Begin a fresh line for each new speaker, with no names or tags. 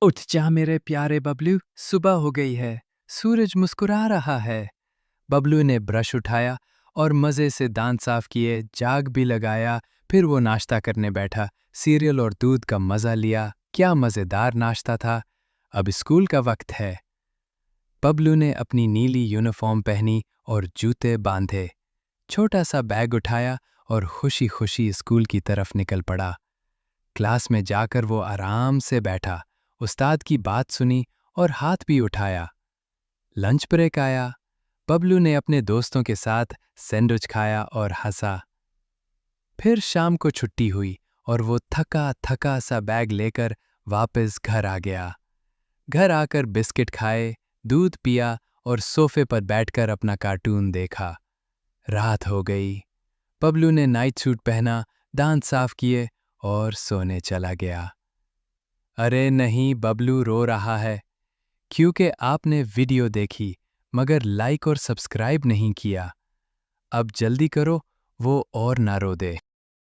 उठ जा मेरे प्यारे बबलू, सुबह हो गई है। सूरज मुस्कुरा रहा है। बबलू ने ब्रश उठाया और मज़े से दांत साफ किए, जाग भी लगाया। फिर वो नाश्ता करने बैठा। सीरियल और दूध का मज़ा लिया। क्या मज़ेदार नाश्ता था। अब स्कूल का वक्त है। बबलू ने अपनी नीली यूनिफॉर्म पहनी और जूते बांधे। छोटा सा बैग उठाया और खुशी खुशी स्कूल की तरफ निकल पड़ा। क्लास में जाकर वो आराम से बैठा, उस्ताद की बात सुनी और हाथ भी उठाया। लंच ब्रेक आया। बबलू ने अपने दोस्तों के साथ सैंडविच खाया और हंसा। फिर शाम को छुट्टी हुई और वो थका थका सा बैग लेकर वापस घर आ गया। घर आकर बिस्किट खाए, दूध पिया और सोफे पर बैठकर अपना कार्टून देखा। रात हो गई। बबलू ने नाइट सूट पहना, दांत साफ किए और सोने चला गया। अरे नहीं, बबलू रो रहा है क्योंकि आपने वीडियो देखी मगर लाइक और सब्सक्राइब नहीं किया। अब जल्दी करो, वो और ना रो दे।